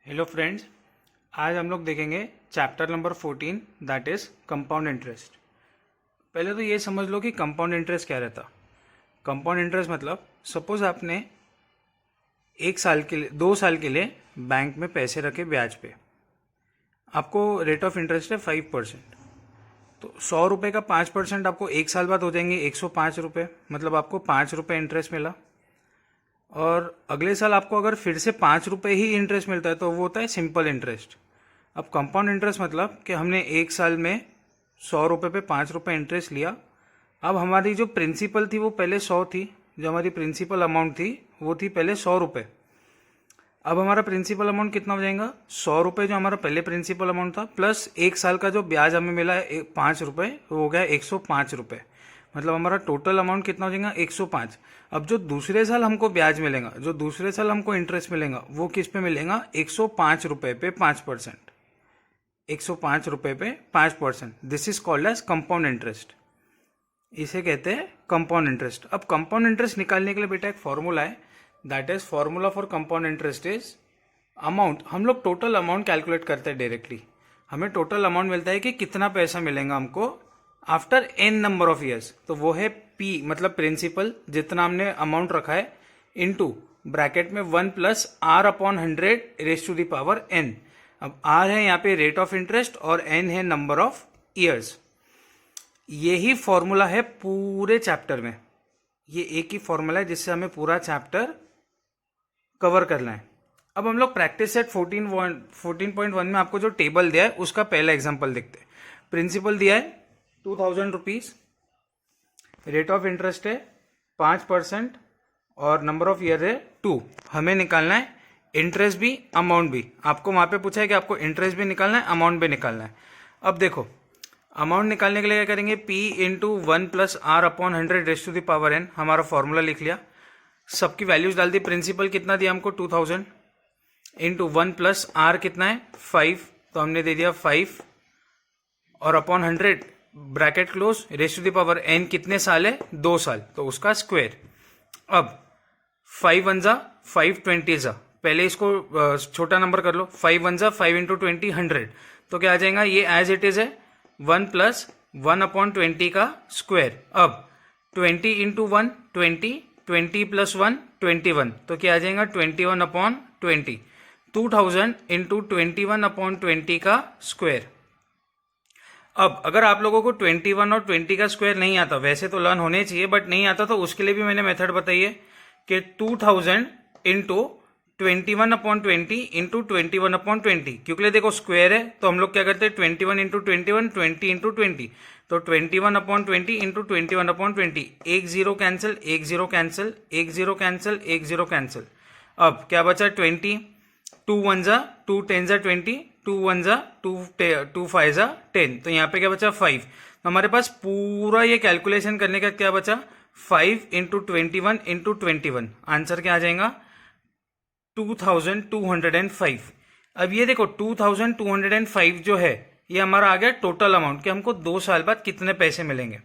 Hello friends, आज हम लोग देखेंगे chapter number 14 that is compound interest. पहले तो ये समझ लो कि कंपाउंड इंटरेस्ट क्या रहता। कंपाउंड इंटरेस्ट मतलब सपोज आपने 1 साल के लिए 2 साल के लिए बैंक में पैसे रखे ब्याज पे, आपको रेट ऑफ इंटरेस्ट है 5%। तो 100 रुपये का 5% आपको 1 साल बाद हो जाएंगे 105 रुपये, मतलब आपको 5 रुपये इंटरेस्ट मिला। और अगले साल आपको अगर फिर से 5 रुपये ही इंटरेस्ट मिलता है तो वो होता है सिंपल इंटरेस्ट। अब कंपाउंड इंटरेस्ट मतलब कि हमने 1 साल में 100 रुपये पे 5 रुपये इंटरेस्ट लिया। अब हमारी जो प्रिंसिपल थी वो पहले 100 थी, जो हमारी प्रिंसिपल अमाउंट थी वो थी पहले 100 रुपये। अब हमारा प्रिंसिपल अमाउंट कितना हो जाएगा 100 रुपये, जो हमारा पहले प्रिंसिपल अमाउंट था, प्लस 1 साल का जो ब्याज हमें मिला है 5 रुपये, वो हो गया 105 रुपये। मतलब हमारा टोटल अमाउंट कितना हो जाएगा 105। अब जो दूसरे साल हमको ब्याज मिलेगा, जो दूसरे साल हमको इंटरेस्ट मिलेगा, वो किस पे मिलेगा 105 रुपये पे 5%। 105 रुपये पे 5%, this is called as compound interest. इसे कहते हैं कंपाउंड इंटरेस्ट। अब कंपाउंड इंटरेस्ट निकालने के लिए बेटा एक फॉर्मूला है, that is formula for compound interest is amount. हम लोग टोटल अमाउंट कैलकुलेट करते हैं डायरेक्टली। हमें टोटल अमाउंट मिलता है कि कितना पैसा मिलेगा हमको after n number of years, तो वो है p मतलब प्रिंसिपल, जितना हमने अमाउंट रखा है, इनटू ब्रैकेट में 1 plus r upon 100 raise to the power n। अब r है यहाँ पे रेट ऑफ इंटरेस्ट और n है नंबर ऑफ ईयर्स। यही फॉर्मूला है पूरे चैप्टर में, ये एक ही फॉर्मूला है जिससे हमें पूरा चैप्टर कवर करना है। अब हम लोग प्रैक्टिस सेट 14.1 में आपको जो टेबल दिया है उसका पहला एग्जांपल देखते हैं। प्रिंसिपल दिया है 2000 रुपीज, रेट ऑफ इंटरेस्ट है 5% और नंबर ऑफ ईयर है 2। हमें निकालना है इंटरेस्ट भी अमाउंट भी। आपको वहां पे पूछा है कि आपको इंटरेस्ट भी निकालना है अमाउंट भी निकालना है। अब देखो अमाउंट निकालने के लिए क्या करेंगे, p into 1 plus r upon 100 raise to the power n। हमारा फॉर्मूला लिख लिया, सबकी वैल्यूज डाल दी। प्रिंसिपल कितना दिया हमको 2000 इंटू 1 प्लस r कितना है 5, तो हमने दे दिया 5 और upon 100 bracket close raise to the power n। कितने साल है 2 साल, तो उसका स्क्वायर। अब 5 वन जा 5 20 जा, पहले इसको छोटा नंबर कर लो, 5 वन जा 5 इंटू 20 100, तो क्या आ जाएगा ये एज इट इज है 1 प्लस 1 अपॉन 20 का स्क्वायर। अब 20 इंटू 1 20, 20 प्लस 1 21, तो क्या आ जाएगा 21 अपॉन 20। 2000 इंटू 21 अपॉन 20 का स्क्वायर। अब अगर आप लोगों को 21 और 20 का स्क्वायर नहीं आता, वैसे तो लर्न होने चाहिए बट नहीं आता, तो उसके लिए भी मैंने मेथड बताई है कि 2000 इंटू 21 अपॉन 20 इंटू 21 अपॉन 20, क्योंकि देखो स्क्वायर है तो हम लोग क्या करते हैं 21 इंटू 21, 20 इंटू 20, तो 21 अपॉन 20 इंटू 21 अपॉन 20। एक जीरो कैंसिल, एक जीरो कैंसिल, एक जीरो कैंसिल, एक जीरो कैंसिल। अब क्या बचा 20, 2 वन जा 2 10 जा 20, 2 वन जा 2 5 जा 10, तो यहाँ पे क्या बचा 5। तो हमारे पास पूरा ये कैलकुलेशन करने का क्या बचा 5 इंटू 21 इंटू 21, आंसर क्या आ जाएगा 2205। अब ये देखो 2205 जो है ये हमारा आ गया टोटल अमाउंट कि हमको 2 साल बाद कितने पैसे मिलेंगे।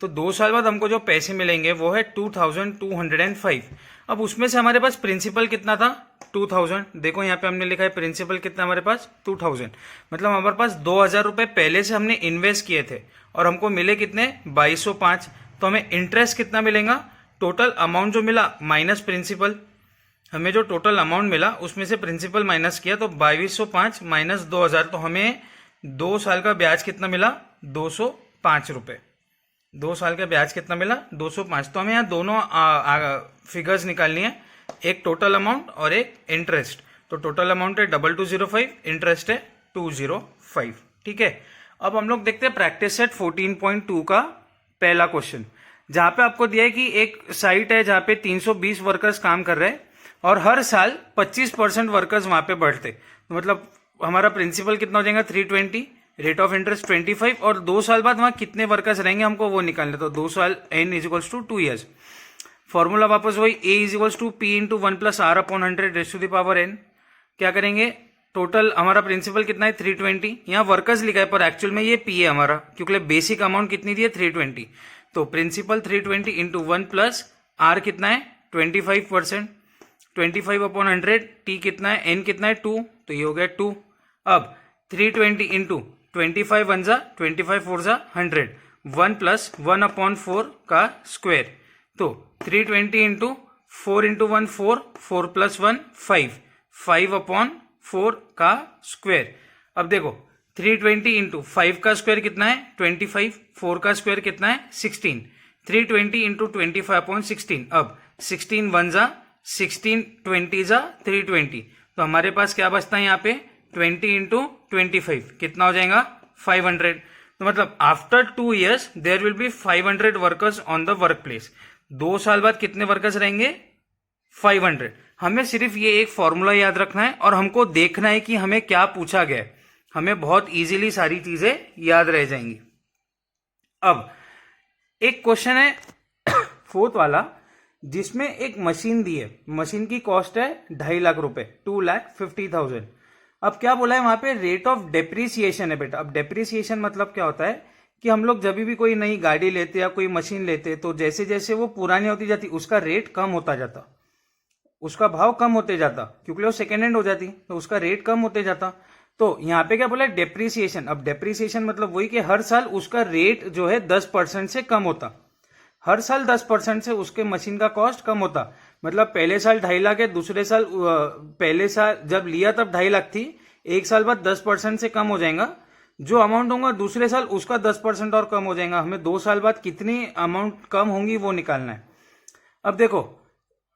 तो 2 साल बाद हमको जो पैसे मिलेंगे वो है 2205। अब उसमें से हमारे पास प्रिंसिपल कितना था 2000, देखो यहाँ पे हमने लिखा है प्रिंसिपल कितना हमारे पास 2000, मतलब हमारे पास 2000 रुपए पहले से हमने इन्वेस्ट किए थे और हमको मिले कितने 2205। तो हमें इंटरेस्ट कितना मिलेगा, टोटल अमाउंट जो मिला माइनस प्रिंसिपल, हमें जो टोटल अमाउंट मिला उसमें से प्रिंसिपल माइनस किया, तो 2205 माइनस 2000, तो हमें 2 साल का ब्याज कितना मिला 205 रुपए। 2 साल का ब्याज कितना मिला 205। तो हमें यहाँ दोनों फिगर्स निकालनी है, एक टोटल अमाउंट और एक इंटरेस्ट। तो टोटल अमाउंट है 2205, इंटरेस्ट है 205। ठीक है, अब हम लोग देखते हैं प्रैक्टिस सेट 14.2 का पहला क्वेश्चन, जहां पे आपको दिया है कि एक साइट है जहां पे 320 वर्कर्स काम कर रहे हैं और हर साल 25% वर्कर्स वहां पे बढ़ते, तो मतलब हमारा प्रिंसिपल कितना हो जाएगा 320, रेट ऑफ इंटरेस्ट 25, और 2 साल बाद वहां कितने वर्कर्स रहेंगे हमको वो निकालने। तो 2 साल n is equals to 2 years. Formula वापस वही a is equals to p into 1 plus r upon 100 raise to the power n। क्या करेंगे, टोटल हमारा प्रिंसिपल कितना है 320, यहाँ वर्कर्स लिखा है पर एक्चुअल में ये p है हमारा, क्योंकि बेसिक अमाउंट कितनी दी है 320। तो प्रिंसिपल 320 इंटू 1 प्लस r कितना है 25%, 25/100, t कितना है, n कितना है 2, तो ये हो गया 2। अब 320 इंटू 25 वन जा 25 फोर जा 100, 1 प्लस 1/4 का स्क्वायर, तो 320 इंटू 4 इंटू 1 4, 4 प्लस 1 5, 5/4 का स्क्वायर। अब देखो 320 इंटू 5 का स्क्वायर कितना है 25, 4 का स्क्वायर कितना है 16, 320 इंटू 25/16। अब 16 वन जा 16, 20 जा 320, तो हमारे पास क्या बचता है यहाँ पे 20 इंटू 25 कितना हो जाएगा 500। तो मतलब after 2 years there will be 500 workers on the work place. 2 साल बाद कितने वर्कर्स रहेंगे 500। हमें सिर्फ ये एक फॉर्मूला याद रखना है और हमको देखना है कि हमें क्या पूछा गया है, हमें बहुत इजीली सारी चीजें याद रह जाएंगी। अब एक क्वेश्चन है 4th वाला, जिसमें एक मशीन दी है, मशीन की कॉस्ट है 2.5 लाख रुपए, 2,50,000। अब क्या बोला है वहां पे, रेट ऑफ डेप्रिसिएशन है बेटा। अब डेप्रिसिएशन मतलब क्या होता है कि हम लोग जब भी कोई नई गाड़ी लेते या कोई मशीन लेते तो जैसे जैसे वो पुरानी होती जाती उसका रेट कम होता जाता, उसका भाव कम होते जाता, क्योंकि वो सेकेंड हैंड हो जाती तो उसका रेट कम होते जाता। तो यहाँ पे क्या बोला है डेप्रिसिएशन। अब डेप्रिसिएशन मतलब वही कि हर साल उसका रेट जो है 10% से कम होता, हर साल 10% से उसके मशीन का कॉस्ट कम होता। मतलब पहले साल 2.5 लाख है, दूसरे साल पहले साल जब लिया तब 2.5 लाख थी, एक साल बाद 10% से कम हो जाएगा, जो अमाउंट होगा दूसरे साल उसका 10% और कम हो जाएगा। हमें 2 साल बाद कितनी अमाउंट कम होंगी वो निकालना है। अब देखो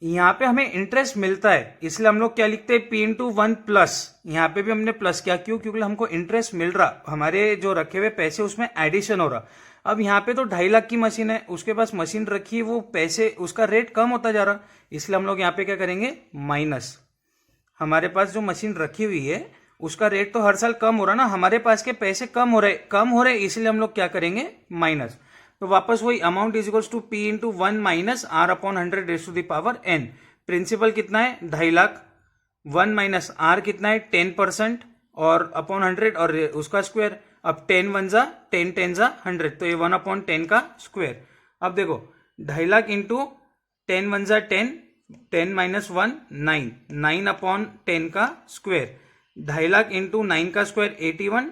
यहाँ पे हमें इंटरेस्ट मिलता है, इसलिए हम लोग क्या लिखते हैं P/1 प्लस। यहाँ पे भी हमने प्लस क्या, क्यों, क्योंकि हमको इंटरेस्ट मिल रहा, हमारे जो रखे हुए पैसे उसमें एडिशन हो रहा। अब यहाँ पे तो 2.5 लाख की मशीन है, उसके पास मशीन रखी है, वो पैसे उसका रेट कम होता जा रहा, इसलिए हम लोग यहाँ पे क्या करेंगे माइनस। हमारे पास जो मशीन रखी हुई है उसका रेट तो हर साल कम हो रहा ना, हमारे पास के पैसे कम हो रहे इसलिए हम लोग क्या करेंगे माइनस। तो वापस वही amount is equals to P/1 minus R/100 raise to the power n। Principal कितना है 2.5 लाख, 1 माइनस R कितना है 10% और अपॉन 100 और उसका स्क्वायर। अब 10 वन जा 10, 10 जा 100, तो ये 1/10 का स्क्वायर। अब देखो 2.5 लाख इंटू 10 वन जा 10, 10 माइनस 1 9, 9/10 का स्क्वायर। 2.5 लाख इंटू 9 का स्क्वायर 81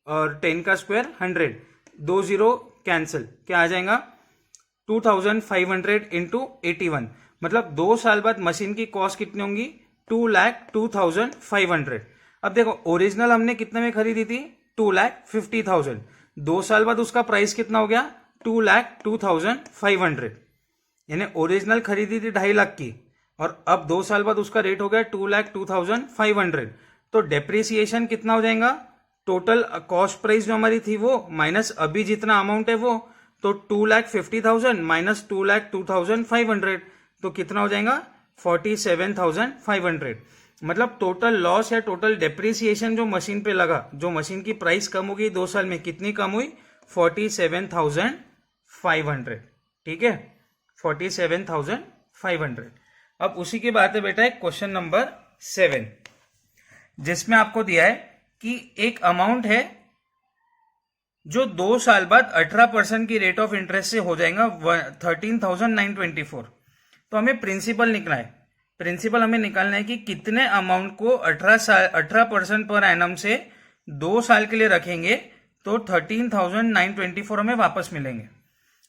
और 10 का स्क्वायर 100, 2 0 कैंसिल, क्या आ जाएगा 2500 इंटू 81। मतलब 2 साल बाद मशीन की कॉस्ट कितनी होंगी 2,02,500। अब देखो ओरिजिनल हमने कितने में खरीदी थी 2,50,000, 2 साल बाद उसका प्राइस कितना हो गया 2,02,500। यानी ओरिजिनल खरीदी थी 2.5 लाख की और अब 2 साल बाद उसका रेट हो गया 2,02,500। तो डेप्रिसिएशन कितना हो जाएगा, टोटल कॉस्ट प्राइस जो हमारी थी वो माइनस अभी जितना अमाउंट है वो, तो 2,50,000 माइनस 2,02,500, तो कितना हो जाएगा 47,500। मतलब टोटल लॉस या टोटल डेप्रिसिएशन जो मशीन पे लगा, जो मशीन की प्राइस कम हो गई 2 साल में, कितनी कम हुई 47,500। ठीक है 47,500। अब उसी की बात है बेटा एक क्वेश्चन नंबर 7, जिसमें आपको दिया है कि एक अमाउंट है जो 2 साल बाद 18% की रेट ऑफ इंटरेस्ट से हो जाएगा 13,924। तो हमें प्रिंसिपल निकलना है, प्रिंसिपल हमें निकालना है कि कितने अमाउंट को 18% पर एनम से 2 साल के लिए रखेंगे तो 13,924 हमें वापस मिलेंगे।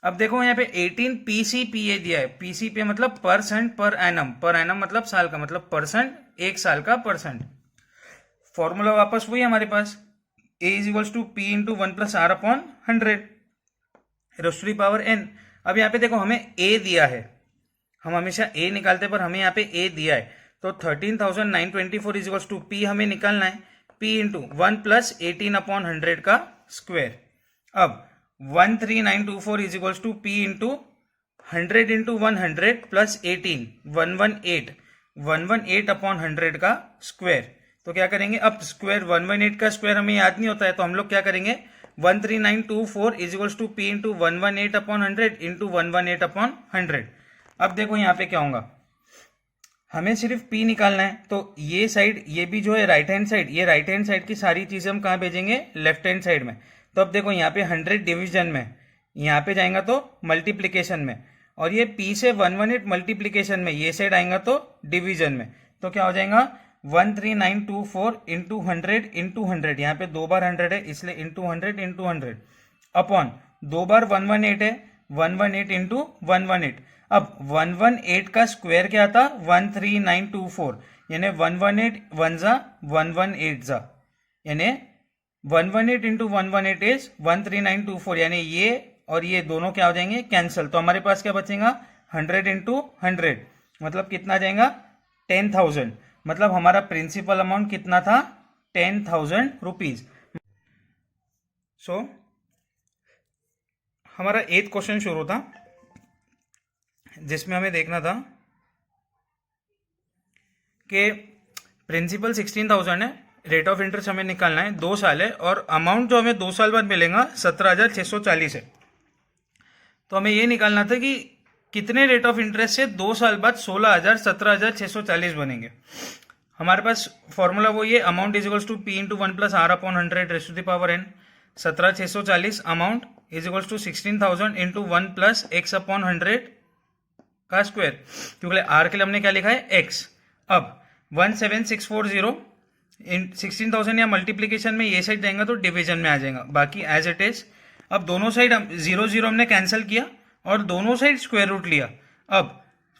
अब देखो यहाँ पे 18 PCPA दिया है, PCPA मतलब percent per annum, per annum मतलब साल का, मतलब परसेंट, एक साल का परसेंट। फॉर्मूला वापस वही हमारे पास A is equals to P/1 plus R/100 raise to the power n। अब यहाँ पे देखो हमें A दिया है, हम हमेशा A निकालते पर हमें यहाँ पे A दिया है, तो 13,924 इज इक्वल्स टू P हमें निकालना है, P/1 प्लस 18/100 का स्क्वायर। अब 13,924 is equals to P/100 into 100 plus 18, 118, 118/100 का स्क्वायर। तो क्या करेंगे, अब स्क्वायर 118 का स्क्वायर हमें याद नहीं होता है, तो हम लोग क्या करेंगे 13,924 is equals to P/118/100 into 118/100। अब देखो यहाँ पे क्या होगा, हमें सिर्फ P निकालना है, तो ये साइड, ये भी जो है राइट हैंड साइड, ये राइट हैंड साइड की सारी चीजें हम कहाँ भेजेंगे लेफ्ट हैंड साइड में। तो अब देखो यहाँ पे 100 डिवीजन में, यहाँ पे जाएगा तो मल्टीप्लीकेशन में, और ये p से 118 मल्टीप्लीकेशन में, ये साइड आएगा तो डिवीजन में, तो क्या हो जाएगा 13924 इंटू 100, यहाँ पे 2 बार 100 है इसलिए इंटू 100 अपॉन 2 बार 118 है, 118 इंटू 118। अब 118 का स्क्वायर क्या था 13924, यानी 118 वन जा 118 जा, यानी 118 इंटू 118 इज 13924, यानी ये और ये दोनों क्या हो जाएंगे कैंसिल। तो हमारे पास क्या बचेगा 100 इंटू 100, मतलब कितना आ जाएगा 10,000। मतलब हमारा प्रिंसिपल अमाउंट कितना था 10,000 रुपीज। सो हमारा 8th क्वेश्चन शुरू था जिसमें हमें देखना था कि प्रिंसिपल 16,000 है, रेट ऑफ इंटरेस्ट हमें निकालना है, 2 साल है और अमाउंट जो हमें 2 साल बाद मिलेगा 17,640 है। तो हमें ये निकालना था कि कितने रेट ऑफ इंटरेस्ट से 2 साल बाद 17,640 बनेंगे। हमारे पास फॉर्मूला वो ये amount is equals to P into 1 plus R upon 100 raise to the power n। 17,640 amount is equals to 16,000 into 1 plus X upon 100 का स्क्वायर, क्योंकि आर के लिए हमने क्या लिखा है x। अब 17640 16,000 या मल्टीप्लीकेशन में ये साइड जाएगा तो डिवीजन में आ जाएगा, बाकी एज इट इज। अब दोनों साइड 0 हमने कैंसिल किया और दोनों साइड स्क्वायर रूट लिया। अब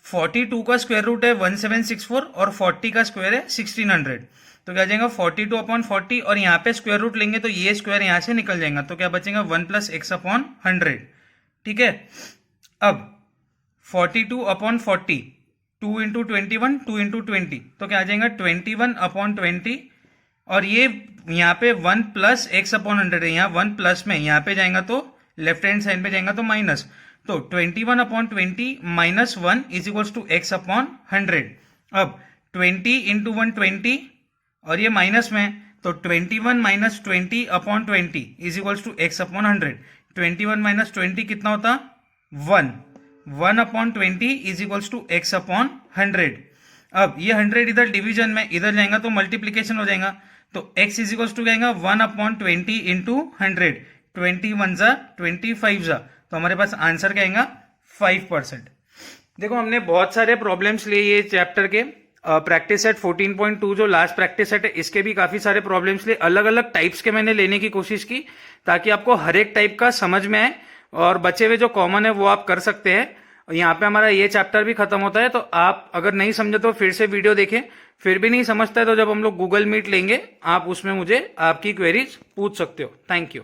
42 का स्क्वायर रूट है 1764 और 40 का स्क्वायर है 1600, तो क्या जाएगा 42 अपॉन 40 और यहाँ पे स्क्वायर रूट लेंगे तो ये स्क्वायर यहाँ से निकल जाएगा, तो क्या बचेगा 1 प्लस एक्स अपॉन 100। ठीक है, अब 42 अपॉन 40, 2 इंटू 21, 2 इंटू 20, तो क्या आ जाएगा 21 अपॉन 20 और ये यहाँ पे 1 प्लस एक्स अपॉन 100 है, यहाँ 1 प्लस में यहाँ पे जाएगा तो लेफ्ट हैंड साइड पे जाएगा तो माइनस, तो 21 upon 20 minus 1 is equals to X upon 100। अब 20 इंटू 120 और ये माइनस में, तो 21 minus 20 upon 20 is equals to X upon 100। 21 minus 20 कितना होता 1 upon 20 is equals to X upon 100। अब ये 100 इधर डिवीजन में, इधर जाएगा तो मल्टीप्लीकेशन हो जाएगा, तो x इज इक्वल्स टू जाएगा 1 अपॉन 20 इंटू 100, 21 जा 25 जा, तो हमारे पास आंसर क्या आएगा 5%। देखो हमने बहुत सारे प्रॉब्लम्स लिए ये चैप्टर के, प्रैक्टिस सेट 14.2 जो लास्ट प्रैक्टिस सेट है इसके भी काफी सारे प्रॉब्लम्स लिए, अलग अलग टाइप्स के मैंने लेने की कोशिश की ताकि आपको हर एक टाइप का समझ में आए और बचे हुए जो कॉमन है वो आप कर सकते हैं। यहाँ पे हमारा ये चैप्टर भी खत्म होता है, तो आप अगर नहीं समझे तो फिर से वीडियो देखें, फिर भी नहीं समझता है तो जब हम लोग गूगल मीट लेंगे आप उसमें मुझे आपकी क्वेरीज पूछ सकते हो। Thank you.